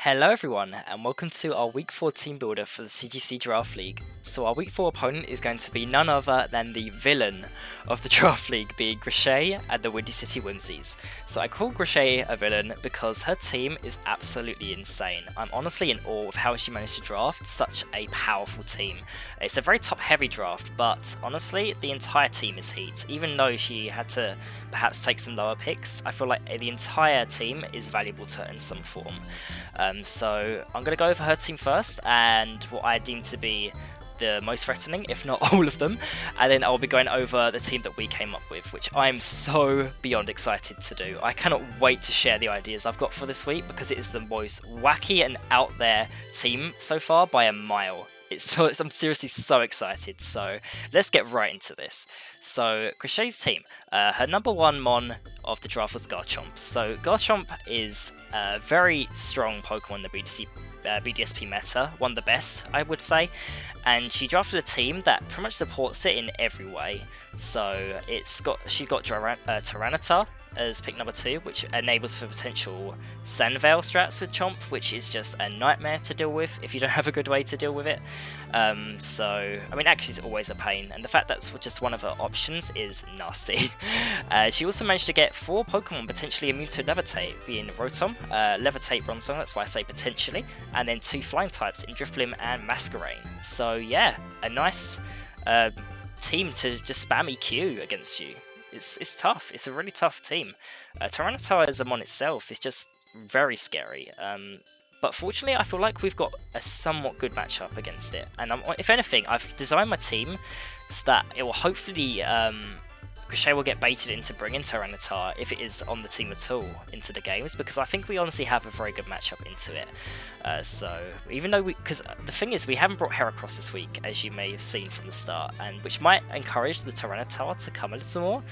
Hello everyone, and welcome to our Week 4 team builder for the CGC Draft League. So our Week 4 opponent is going to be none other than the villain of the Draft League, being Grachay and the Windy City Whimsies. So I call Grachay a villain because her team is absolutely insane. I'm honestly in awe of how she managed to draft such a powerful team. It's a very top-heavy draft, but honestly, the entire team is heat. Even though she had to perhaps take some lower picks, I feel like the entire team is valuable to her in some form. So I'm going to go over her team first, and what I deem to be the most threatening, if not all of them, and then I'll be going over the team that we came up with, which I'm so beyond excited to do. I cannot wait to share the ideas I've got for this week, because it is the most wacky and out there team so far by a mile. I'm seriously so excited, so let's get right into this. So, Grachay's team, her number one mon of the draft was Garchomp. So, Garchomp is a very strong Pokemon in the BDSP meta, one of the best, I would say, and she drafted a team that pretty much supports it in every way. So, she's got Tyranitar as pick number 2, which enables for potential Sandveil strats with Chomp, which is just a nightmare to deal with if you don't have a good way to deal with it. So, I mean, actually, it's always a pain, and the fact that's just one of her options is nasty. She also managed to get 4 Pokemon potentially immune to Levitate, being Rotom, Levitate, Bronzong, that's why I say potentially, and then 2 flying types in Drifblim and Masquerain. So, yeah, a nice team to just spam EQ against you. It's tough. It's a really tough team. Tyranitar as a mon itself is just very scary. But fortunately, I feel like we've got a somewhat good matchup against it. And if anything, I've designed my team so that it will hopefully Grachay will get baited into bringing Tyranitar, if it is on the team at all, into the games, because I think we honestly have a very good matchup into it. So even though because the thing is, we haven't brought Heracross this week, as you may have seen from the start, and which might encourage the Tyranitar to come a little more,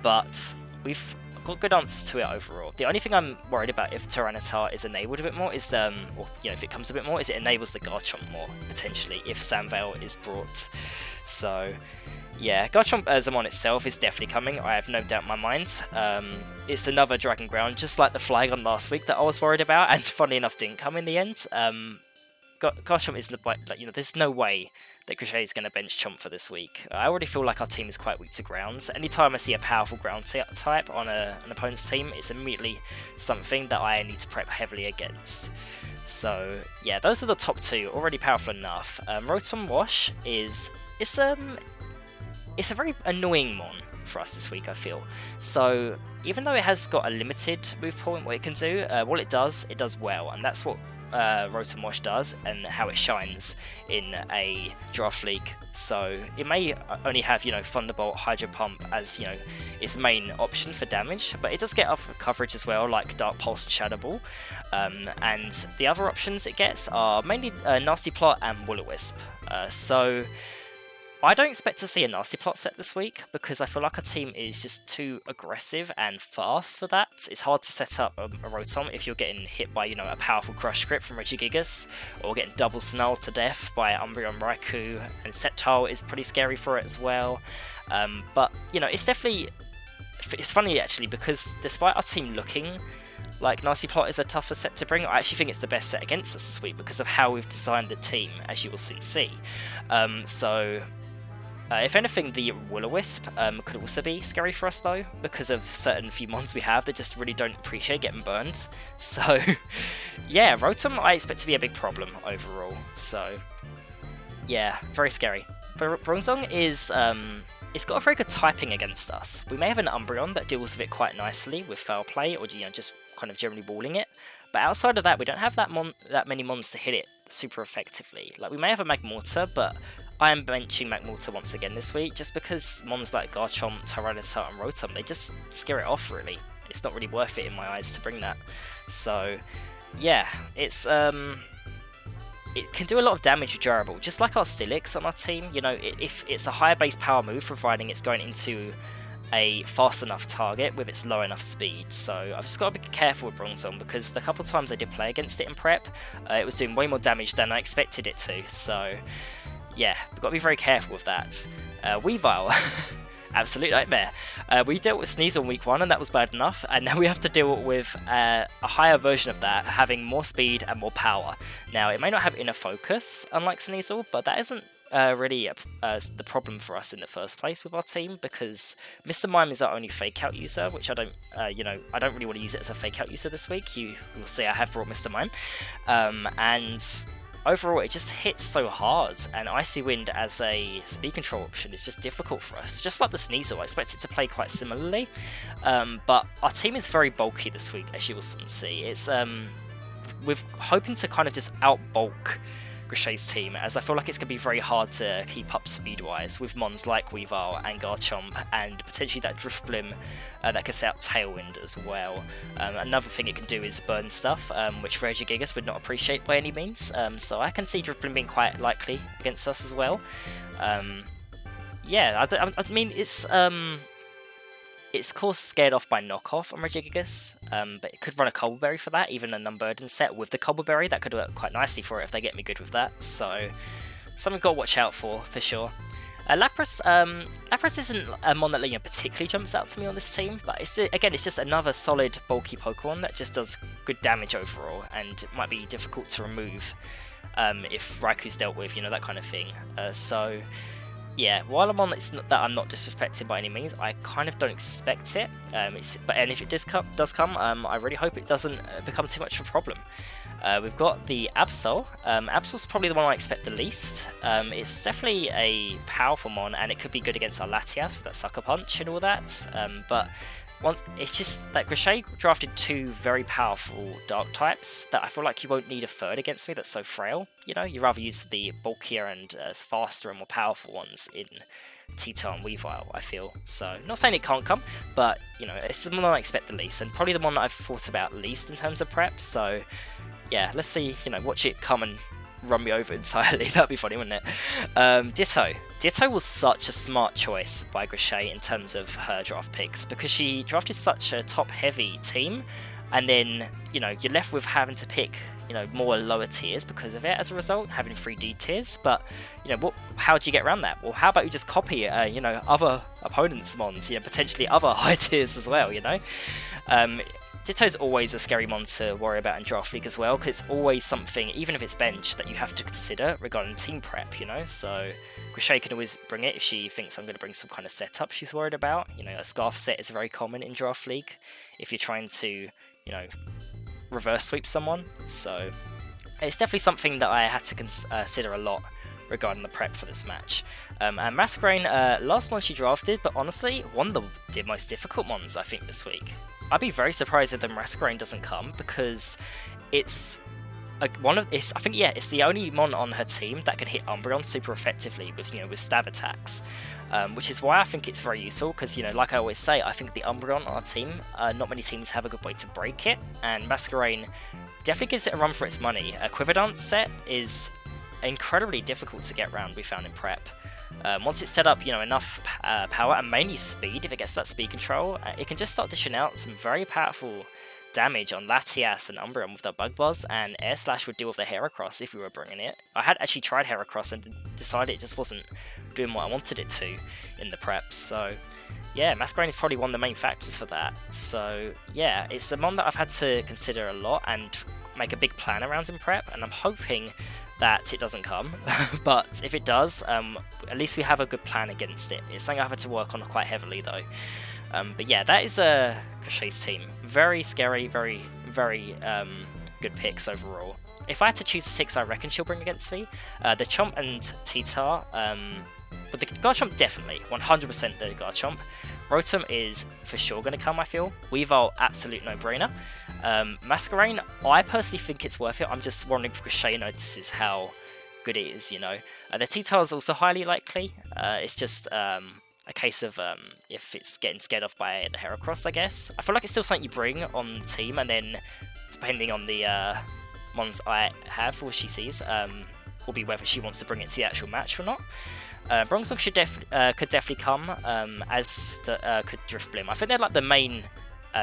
but we've got good answers to it overall. The only thing I'm worried about if Tyranitar is enabled a bit more is if it comes a bit more, is it enables the Garchomp more, potentially, if Sandveil is brought. So yeah, Garchomp as a mon itself is definitely coming, I have no doubt in my mind. It's another Dragon Ground, just like the Flygon last week that I was worried about, and funnily enough didn't come in the end. Garchomp is there's no way that Grachay is going to bench Chomp for this week. I already feel like our team is quite weak to grounds. Anytime I see a powerful ground type on an opponent's team, it's immediately something that I need to prep heavily against. So yeah, those are the top 2, already powerful enough. Rotom Wash it's a very annoying mon for us this week, I feel. So even though it has got a limited move point, what it can do, what it does well, and that's what Rotom Wash does, and how it shines in a draft league. So it may only have, Thunderbolt, Hydro Pump as, its main options for damage, but it does get other coverage as well, like Dark Pulse and Shadow Ball. And the other options it gets are mainly Nasty Plot and Will-O-Wisp. So I don't expect to see a Nasty Plot set this week, because I feel like our team is just too aggressive and fast for that. It's hard to set up a Rotom if you're getting hit by, a powerful Crush Grip from Regigigas, or getting double Snarl to death by Umbreon Raikou, and Sceptile is pretty scary for it as well. But, it's funny actually, because despite our team looking like Nasty Plot is a tougher set to bring, I actually think it's the best set against us this week because of how we've designed the team, as you will soon see. If anything, the Will-O-Wisp could also be scary for us though, because of certain few mons we have that just really don't appreciate getting burned. So yeah, Rotom I expect to be a big problem overall. So yeah, very scary. But Bronzong is it's got a very good typing against us. We may have an Umbreon that deals with it quite nicely with Foul Play, or just kind of generally walling it. But outside of that, we don't have that many mons to hit it super effectively. Like, we may have a Magmortar, but I am benching Magmortar once again this week, just because mons like Garchomp, Tyranitar, and Rotom, they just scare it off, really. It's not really worth it in my eyes to bring that. So, yeah, it can do a lot of damage with Durable, just like our Steelix on our team. If it's a higher base power move, providing it's going into a fast enough target with its low enough speed. So I've just got to be careful with Bronzong, because the couple times I did play against it in prep, it was doing way more damage than I expected it to. So yeah, we've got to be very careful with that. Weavile Absolute nightmare. We dealt with Sneasel in week 1 and that was bad enough, and now we have to deal with a higher version of that, having more speed and more power. Now, it may not have inner focus, unlike Sneasel, but that isn't really the problem for us in the first place with our team, because Mr. Mime is our only fake out user, which I don't, I don't really want to use it as a fake out user this week. You will see I have brought Mr. Mime, and overall, it just hits so hard, and Icy Wind as a speed control option is just difficult for us. Just like the Sneasel, I expect it to play quite similarly, but our team is very bulky this week, as you will soon see. It's we're hoping to kind of just outbulk Grachay's team, as I feel like it's going to be very hard to keep up speed-wise with mons like Weavile and Garchomp, and potentially that Drifblim that can set up Tailwind as well. Another thing it can do is burn stuff, which Regigigas would not appreciate by any means, so I can see Drifblim being quite likely against us as well. Yeah, I mean, it's of course scared off by knockoff on Regigigas, but it could run a Cobbleberry for that, even a Numburden set with the Cobbleberry. That could work quite nicely for it if they get me good with that, so something we've got to watch out for sure. Lapras isn't a mon that particularly jumps out to me on this team, but again, it's just another solid, bulky Pokemon that just does good damage overall, and it might be difficult to remove if Raiku's dealt with, that kind of thing. So yeah, while I'm on that I'm not disrespecting by any means, I kind of don't expect it. And if it does come, I really hope it doesn't become too much of a problem. We've got the Absol. Absol's probably the one I expect the least. It's definitely a powerful mon, and it could be good against our Latias with that Sucker Punch and all that. But it's just that Grachay drafted 2 very powerful Dark types that I feel like you won't need a third against me that's so frail. You'd rather use the bulkier and faster and more powerful ones in Tita and Weavile, I feel. So, not saying it can't come, but, it's the one I expect the least, and probably the one that I've thought about least in terms of prep, so yeah, let's see, watch it come and run me over entirely. That'd be funny, wouldn't it? Ditto. Ditto was such a smart choice by Grachay in terms of her draft picks, because she drafted such a top-heavy team, and then, you're left with having to pick, more lower tiers because of it as a result, having 3D tiers, but, how do you get around that? Well, how about you just copy, other opponents' mons, potentially other high tiers as well, Ditto's always a scary mon to worry about in Draft League as well, because it's always something, even if it's bench, that you have to consider regarding team prep, so Grachay can always bring it if she thinks I'm going to bring some kind of setup she's worried about. A Scarf set is very common in Draft League if you're trying to, reverse sweep someone, so it's definitely something that I had to consider a lot regarding the prep for this match. And Masquerain, last mon she drafted, but honestly, one of the most difficult mons I think this week. I'd be very surprised if the Masquerain doesn't come, because it's it's the only mon on her team that can hit Umbreon super effectively with with stab attacks, which is why I think it's very useful. Because like I always say, I think the Umbreon on our team, not many teams have a good way to break it, and Masquerain definitely gives it a run for its money. A Quiver Dance set is incredibly difficult to get around. We found in prep. Once it's set up, enough power and mainly speed, if it gets that speed control, it can just start dishing out some very powerful damage on Latias and Umbreon with the Bug Buzz, and Air Slash would deal with the Heracross if we were bringing it. I had actually tried Heracross and decided it just wasn't doing what I wanted it to in the prep, so yeah, Masquerain is probably one of the main factors for that. So yeah, it's a mon that I've had to consider a lot and make a big plan around in prep, and I'm hoping that it doesn't come, but if it does, at least we have a good plan against it. It's something I've had to work on quite heavily though. But yeah, that is Grachay's team. Very scary, very, very good picks overall. If I had to choose 6 I reckon she'll bring against me, the Chomp and Titar, but the Garchomp definitely, 100% the Garchomp. Rotom is for sure going to come, I feel. Weavile, absolute no-brainer. Masquerain, I personally think it's worth it. I'm just wondering if Grachay notices how good it is, The Titar is also highly likely. It's just a case of if it's getting scared off by the Heracross, I guess. I feel like it's still something you bring on the team, and then depending on the mons I have or she sees, will be whether she wants to bring it to the actual match or not. Bronzong could definitely come, as could Drifblim. I think they're like the main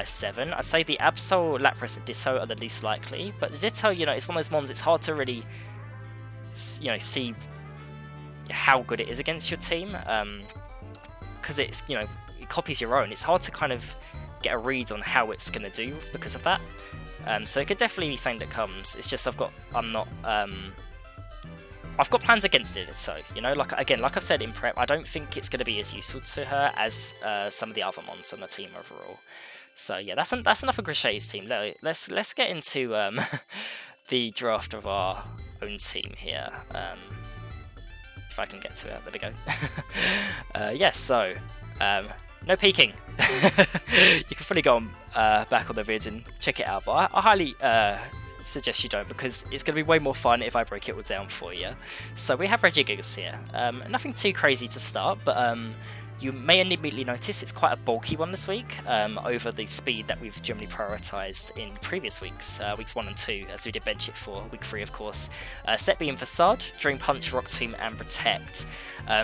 7. I'd say the Absol, Lapras, and Ditto are the least likely, but the Ditto, it's one of those mons, it's hard to really, see how good it is against your team, because it's, you know, it copies your own, it's hard to kind of get a read on how it's going to do because of that. So it could definitely be something that comes. It's just I've got plans against it, so, you know, like I've said in prep, I don't think it's going to be as useful to her as some of the other mons on the team overall. So yeah, that's enough of Grachay's team. Let's get into the draft of our own team here. If I can get to it, there we go. Yeah, so no peeking. You can fully go on back on the vids and check it out, but I highly suggest you don't, because it's going to be way more fun if I break it all down for you. So we have Regigigas here. Nothing too crazy to start, but you may immediately notice it's quite a bulky one this week, over the speed that we've generally prioritised in previous weeks, weeks 1 and 2, as we did bench it for week 3, of course. Set being Facade, Drain Punch, Rock Tomb, and Protect.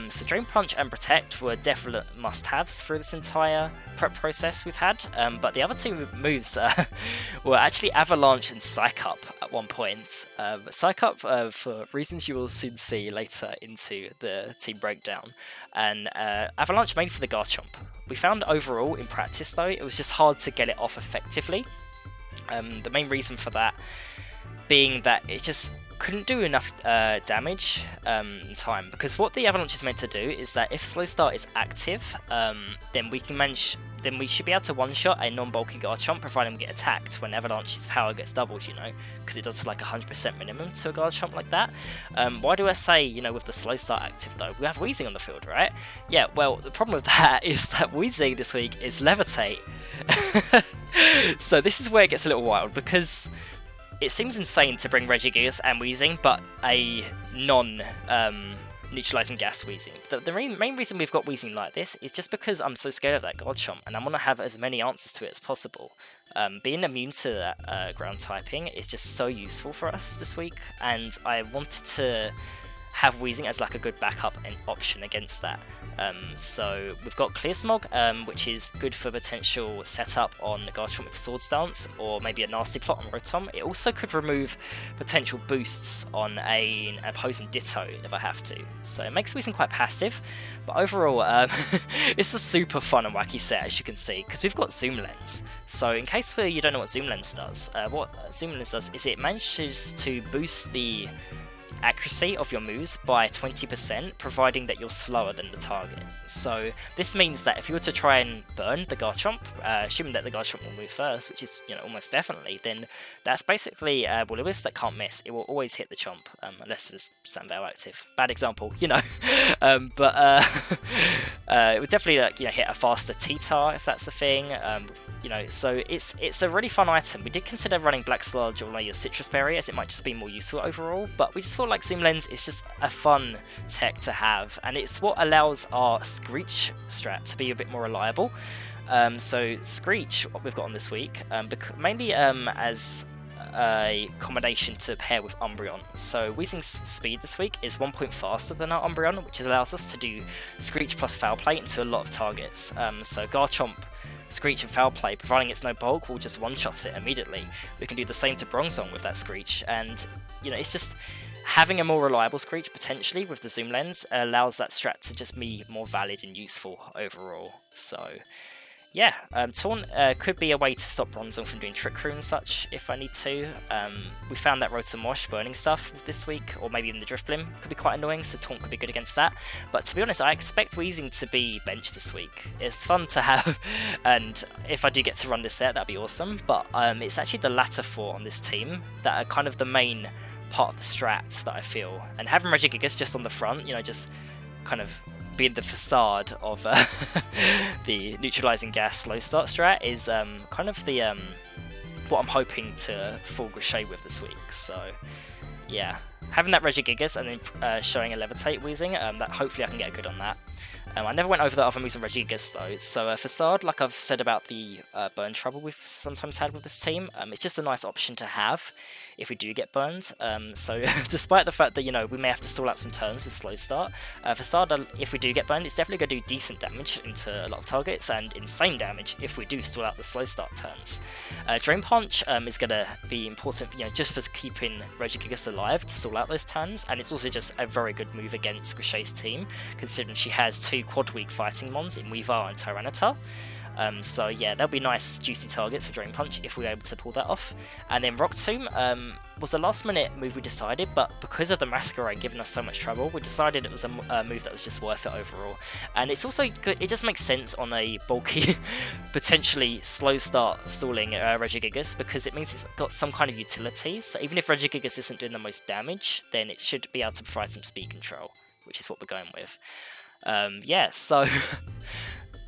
So Drain Punch and Protect were definite must-haves through this entire prep process we've had, but the other two moves were actually Avalanche and Psych Up at one point. Psych Up, for reasons you will soon see later into the team breakdown, and Avalanche mainly for the Garchomp. We found overall in practice though, it was just hard to get it off effectively. The main reason for that being that it just couldn't do enough damage in time, because what the Avalanche is meant to do is that if Slow Start is active, then we should be able to one-shot a non-bulky Garchomp, providing we get attacked when Avalanche's power gets doubled, you know, because it does like 100% minimum to a Garchomp like that. Why do I say, you know, with the Slow Start active though? We have Weezing on the field, right? Yeah, well, the problem with that is that Weezing this week is Levitate. So this is where it gets a little wild, because it seems insane to bring Regigigas and Weezing, but a non-neutralizing gas Weezing. The main reason we've got Weezing like this is just because I'm so scared of that Garchomp, and I want to have as many answers to it as possible. Being immune to that ground typing is just so useful for us this week, and I wanted to have Weezing as like a good backup and option against that. So we've got Clear Smog, which is good for potential setup on Garchomp with Sword Stance, or maybe a nasty plot on Rotom. It also could remove potential boosts on an opposing Ditto if I have to. So it makes Weezing quite passive, but overall it's a super fun and wacky set, as you can see, because we've got Zoom Lens. So in case you don't know what Zoom Lens does, what Zoom Lens does is it manages to boost the accuracy of your moves by 20%, providing that you're slower than the target. So this means that if you were to try and burn the Garchomp, assuming that the Garchomp will move first, which is, you know, almost definitely, then that's basically Will-O-Wisp that can't miss. It will always hit the Chomp, unless there's Sandbell active. Bad example, you know. But it would definitely, you know, hit a faster T-Tar if that's a thing. You know, so it's a really fun item. We did consider running Black Sludge or maybe a Citrus Berry, as it might just be more useful overall, but we just feel like Zoom Lens is just a fun tech to have, and it's what allows our Screech strat to be a bit more reliable. So Screech, what we've got on this week, mainly as a combination to pair with Umbreon. So Weezing's speed this week is 1 point faster than our Umbreon, which allows us to do Screech plus Foul Play into a lot of targets. So Garchomp, Screech and Foul Play, providing it's no bulk, will just one-shot it immediately. We can do the same to Bronzong with that Screech, and, you know, it's just having a more reliable Screech potentially with the Zoom Lens allows that strat to just be more valid and useful overall. So yeah, Taunt could be a way to stop Bronzong from doing Trick Room and such if I need to. We found that Rotom Wash burning stuff this week, or maybe even the Drift Blim, could be quite annoying, so Taunt could be good against that. But to be honest, I expect Weezing to be benched this week. It's fun to have, and if I do get to run this set, that'd be awesome. But it's actually the latter four on this team that are kind of the main part of the strat that I feel. And having Regigigas just on the front, you know, just kind of being the facade of the neutralizing gas slow start strat is kind of the what I'm hoping to full Grachay with this week. So yeah, having that Regigigas and then showing a Levitate Weezing, that hopefully I can get good on that. I never went over the other moves on Regigigas though, so Facade, like I've said about the burn trouble we've sometimes had with this team, it's just a nice option to have if we do get burned. So despite the fact that, you know, we may have to stall out some turns with Slow Start, Facade, if we do get burned, it's definitely going to do decent damage into a lot of targets, and insane damage if we do stall out the Slow Start turns. Drain Punch is going to be important, you know, just for keeping Regigigas alive to stall out those turns, and it's also just a very good move against Grachay's team, considering she has two quad weak fighting mons in Weavile and Tyranitar. So yeah, that'll be nice juicy targets for Drain Punch if we were able to pull that off. And then Rock Tomb was a last minute move we decided, but because of the Masquerade giving us so much trouble, we decided it was a move that was just worth it overall. And it's also good, it just makes sense on a bulky, potentially slow start stalling Regigigas, because it means it's got some kind of utility. So even if Regigigas isn't doing the most damage, then it should be able to provide some speed control, which is what we're going with. Yeah, so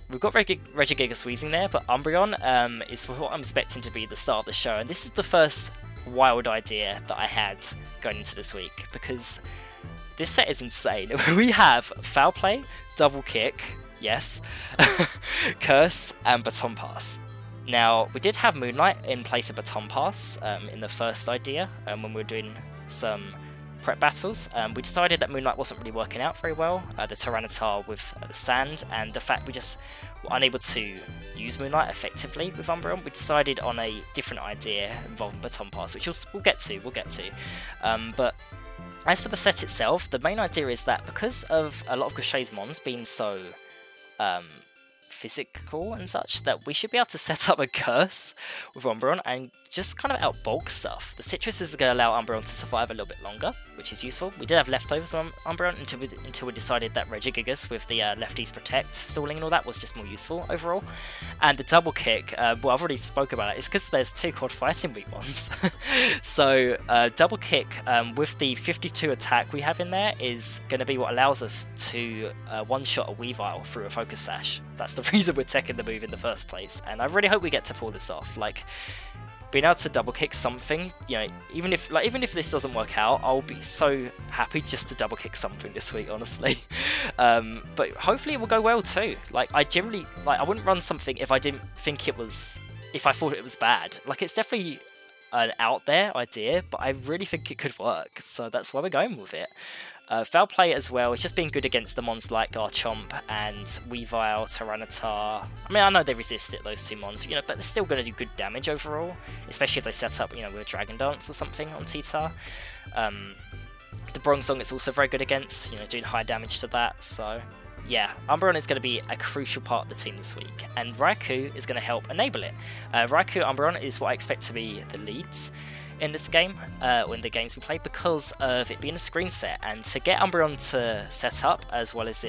we've got Regigigas wheezing there, but Umbreon is what I'm expecting to be the start of the show, and this is the first wild idea that I had going into this week, because this set is insane. We have Foul Play, Double Kick, yes, Curse, and Baton Pass. Now, we did have Moonlight in place of Baton Pass in the first idea, when we were doing some prep battles. We decided that Moonlight wasn't really working out very well, the Tyranitar with the Sand, and the fact we just were unable to use Moonlight effectively with Umbreon. We decided on a different idea involving Baton Pass, which we'll get to. But as for the set itself, the main idea is that because of a lot of Grachay's mons being so physical and such, that we should be able to set up a Curse with Umbreon and just kind of outbulk stuff. The Citrus is going to allow Umbreon to survive a little bit longer, which is useful. We did have leftovers on Umbreon until we decided that Regigigas with the Lefties Protect stalling and all that was just more useful overall. And the Double Kick, well, I've already spoke about it, it's because there's 2 quad fighting weak ones. So Double Kick with the 52 attack we have in there is going to be what allows us to one-shot a Weavile through a Focus Sash. That's the reason we're taking the move in the first place, and I really hope we get to pull this off. Like, being able to double kick something, you know, even if this doesn't work out, I'll be so happy just to double kick something this week, honestly. But hopefully it will go well too. Like, I wouldn't run something if I didn't think it was, if I thought it was bad. Like, it's definitely an out there idea, but I really think it could work, so that's why we're going with it. Foul Play as well, it's just being good against the mons like Garchomp and Weavile, Tyranitar. I mean, I know they resist it, those 2 mons, you know, but they're still going to do good damage overall, especially if they set up, you know, with Dragon Dance or something on T-Tar. The Bronzong is also very good against, you know, doing high damage to that, so yeah, Umbreon is going to be a crucial part of the team this week, and Raikou is going to help enable it. Raikou Umbreon is what I expect to be the leads in this game, or in the games we play, because of it being a screen set, and to get Umbreon to set up as well as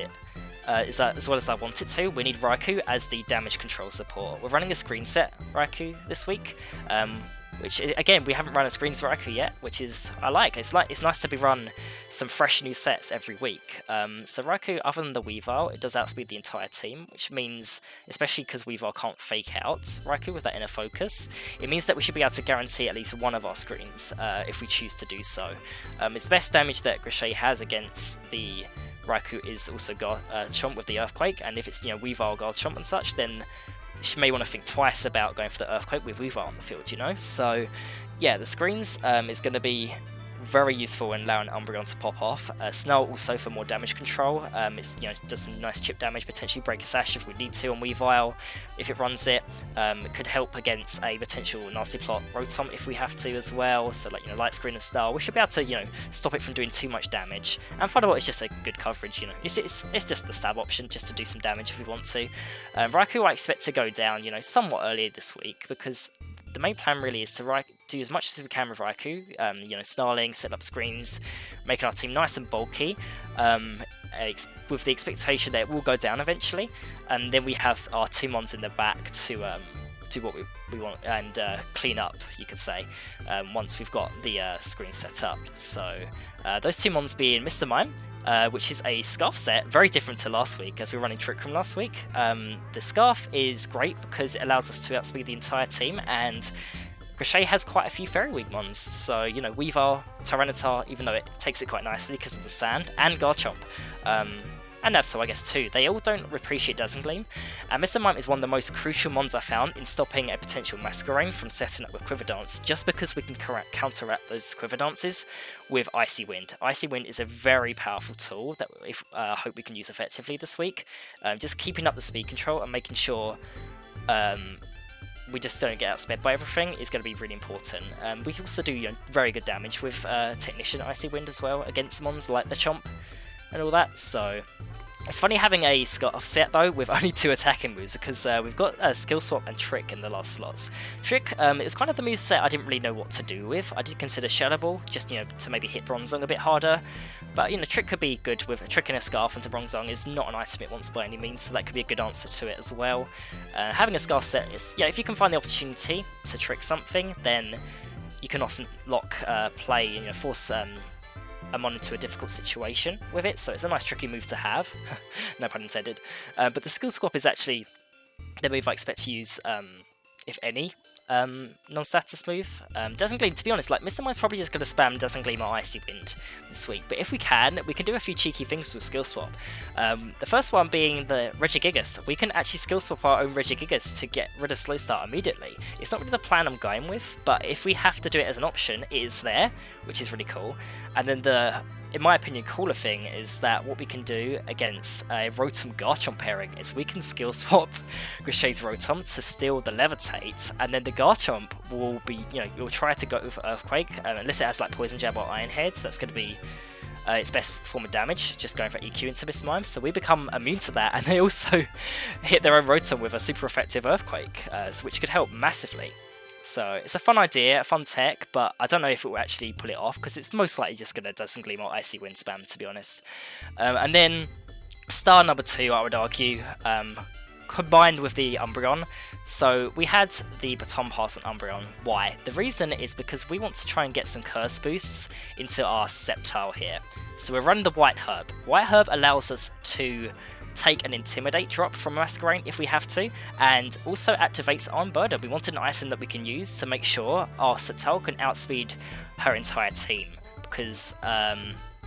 I want it to, we need Raikou as the damage control support. We're running a screen set Raikou this week, which, again, we haven't run a screens Raikou yet, which is, I like. It's nice to be run some fresh new sets every week. So Raikou, other than the Weavile, it does outspeed the entire team, which means, especially because Weavile can't fake out Raikou with that inner focus, it means that we should be able to guarantee at least one of our screens, if we choose to do so. It's the best damage that Grachay has against the Raikou is also Garchomp with the Earthquake, and if it's, you know, Weavile, Garchomp and such, then you may want to think twice about going for the Earthquake with Weavile on the field, you know? So, yeah, the screens is going to be very useful in allowing Umbreon to pop off. Snarl also for more damage control. It's, you know, does some nice chip damage, potentially break a sash if we need to on Weavile if it runs it. It could help against a potential nasty plot Rotom if we have to as well. So, like, you know, Light Screen and Snarl, we should be able to, you know, stop it from doing too much damage. And Thunderbolt is just a good coverage, you know. It's just the stab option just to do some damage if we want to. Raikou I expect to go down, you know, somewhat earlier this week, because the main plan really is to do as much as we can with Raikou, you know, snarling, set up screens, making our team nice and bulky, with the expectation that it will go down eventually, and then we have our 2 mons in the back to do what we want and clean up, you could say, once we've got the screen set up. So those 2 mons being Mr. Mime, which is a Scarf set, very different to last week, as we were running Trick Room last week. The Scarf is great because it allows us to outspeed the entire team, and Grachay has quite a few Fairy Weak mons, so, you know, Weavile, Tyranitar, even though it takes it quite nicely because of the sand, and Garchomp. And Absol, I guess, too. They all don't appreciate Dazzling Gleam, and Mr. Mime is one of the most crucial mons I found in stopping a potential Masquerain from setting up with Quiver Dance, just because we can counteract those Quiver Dances with Icy Wind. Icy Wind is a very powerful tool that I hope we can use effectively this week. Just keeping up the speed control and making sure we just don't get outsped by everything is going to be really important. We can also do, you know, very good damage with Technician Icy Wind as well against mons like the Chomp and all that, so It's funny having a Scarf set though with only 2 attacking moves, because we've got Skill Swap and Trick in the last slots. Trick, it was kind of the move set I didn't really know what to do with. I did consider Shadow Ball, just to maybe hit Bronzong a bit harder, but Trick could be good with a Trick and a Scarf into Bronzong is not an item it wants by any means, so that could be a good answer to it as well. Having a Scarf set is, if you can find the opportunity to trick something, then you can often lock play, force a mon into a difficult situation with it, so it's a nice tricky move to have. No pun intended. But the Skill Swap is actually the move I expect to use, if any, non-status move. Dazzling Gleam, to be honest, Mr. Mind's probably just going to spam Dazzling Gleam or Icy Wind this week, but if we can do a few cheeky things with Skill Swap. The first one being the Regigigas. We can actually Skill Swap our own Regigigas to get rid of Slow Start immediately. It's not really the plan I'm going with, but if we have to do it as an option, it is there, which is really cool. And then the, in my opinion, cooler thing is that what we can do against a Rotom Garchomp pairing is we can Skill Swap Grachay's Rotom to steal the Levitate, and then the Garchomp will be, you'll try to go with Earthquake, unless it has Poison Jab or Iron Head, so that's going to be its best form of damage, just going for EQ into Mr. Mime, so we become immune to that, and they also hit their own Rotom with a super effective Earthquake, which could help massively. So it's a fun idea, a fun tech, but I don't know if it will actually pull it off, because it's most likely just going to Dazzling Gleam or Icy Wind spam, to be honest. And then star number 2, I would argue, combined with the Umbreon. So we had the Baton Pass on Umbreon. Why? The reason is because we want to try and get some curse boosts into our Sceptile here. So we're running the White Herb. White Herb allows us to take an Intimidate drop from Masquerain if we have to, and also activates Unburden. We want an item that we can use to make sure our Sceptile can outspeed her entire team, because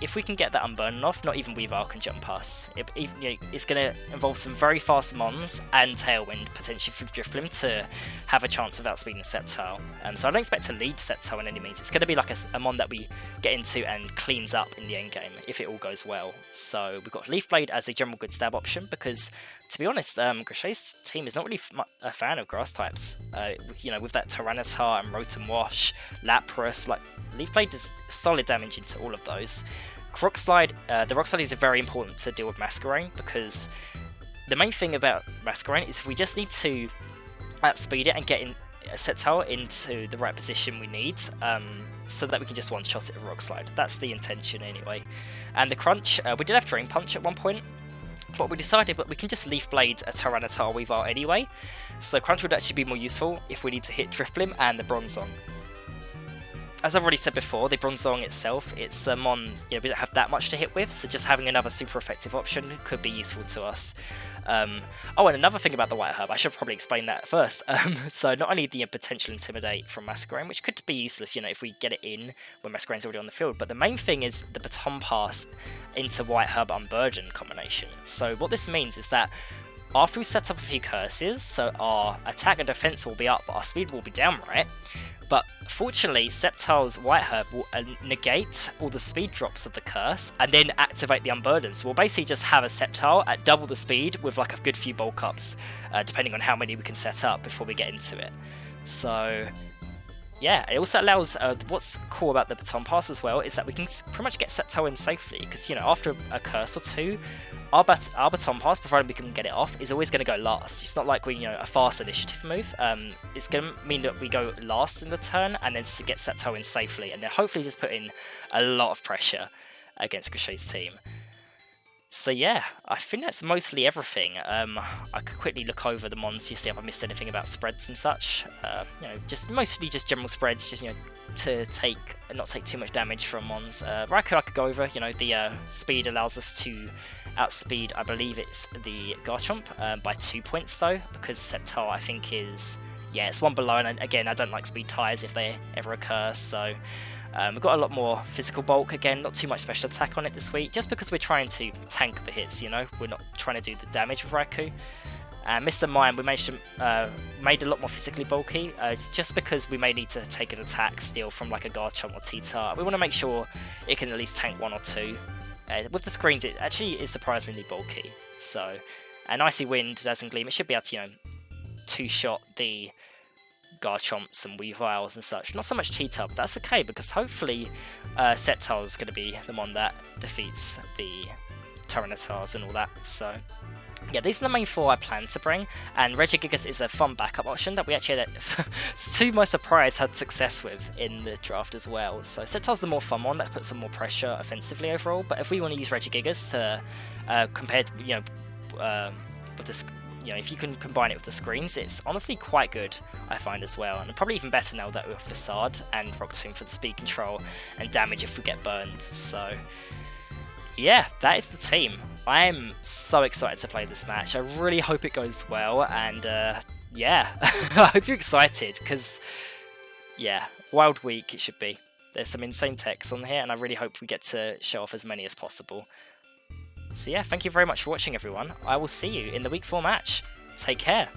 if we can get that Unburden off, not even Weavile can jump us. It's going to involve some very fast Mons and Tailwind, potentially from Drifblim, to have a chance of outspeeding Sceptile. So I don't expect to lead Sceptile in any means. It's going to be like a Mon that we get into and cleans up in the endgame, if it all goes well. So we've got Leaf Blade as a general good stab option, because, to be honest, Grachay's team is not really a fan of grass types. With that Tyranitar and Rotom Wash, Lapras, Leaf Blade does solid damage into all of those. Rock Slide, the Rock Slide is very important to deal with Masquerain, because the main thing about Masquerain is we just need to outspeed it and get Sceptile into the right position we need, so that we can just one-shot it with Rock Slide. That's the intention anyway. And the Crunch, we did have Drain Punch at one point, but we decided that we can just Leaf Blade a Tyranitar Weavile anyway, so Crunch would actually be more useful if we need to hit Drifblim and the Bronzong. As I've already said before, the Bronzong itself, it's a Mon we don't have that much to hit with, so just having another super effective option could be useful to us. Oh, and another thing about the White Herb, I should probably explain that first. So not only the potential Intimidate from Masquerain, which could be useless, if we get it in when Masquerain's already on the field, but the main thing is the Baton Pass into White Herb Unburden combination. So what this means is that after we set up a few curses, so our attack and defense will be up, but our speed will be down, right? But fortunately, Sceptile's White Herb will negate all the speed drops of the curse and then activate the Unburden. So we'll basically just have a Sceptile at double the speed with a good few bulk ups, depending on how many we can set up before we get into it. So yeah, it also allows, what's cool about the Baton Pass as well is that we can pretty much get Sceptile in safely, because after a curse or two, our Baton Pass, provided we can get it off, is always going to go last. It's not like we, a fast initiative move. It's going to mean that we go last in the turn and then get Sceptile in safely, and then hopefully just put in a lot of pressure against Grachay's team. So yeah, I think that's mostly everything. I could quickly look over the Mons to see if I missed anything about spreads and such. Mostly just general spreads, just to not take too much damage from Mons. Raikou I could go over. The speed allows us to outspeed, I believe it's the Garchomp by 2 points though, because Sceptile I think is, it's one below, and again I don't like speed ties if they ever occur, so we've got a lot more physical bulk, again not too much special attack on it this week, just because we're trying to tank the hits, we're not trying to do the damage with Raikou. And Mr. Mime, we managed to made a lot more physically bulky, it's just because we may need to take an attack still from a Garchomp or T-Tar. We want to make sure it can at least tank 1 or 2. With the screens, it actually is surprisingly bulky. So, an Icy Wind, Dazzling Gleam, it should be able to, two-shot the Garchomps and Weaviles and such. Not so much T-Tar, but that's okay, because hopefully Sceptile is going to be the one that defeats the Tyrannotars and all that. So yeah, these are the main 4 I plan to bring, and Regigigas is a fun backup option that we actually, to my surprise, had success with in the draft as well. So Sceptile's the more fun one, that puts some more pressure offensively overall, but if we want to use Regigigas to, compared, with this, if you can combine it with the screens, it's honestly quite good, I find, as well, and probably even better now that with Facade and Rock Tomb for the speed control and damage if we get burned. So yeah, that is the team. I'm so excited to play this match. I really hope it goes well, and yeah, I hope you're excited, because yeah, wild week it should be. There's some insane techs on here, and I really hope we get to show off as many as possible. So yeah, thank you very much for watching, everyone. I will see you in the week 4 match. Take care.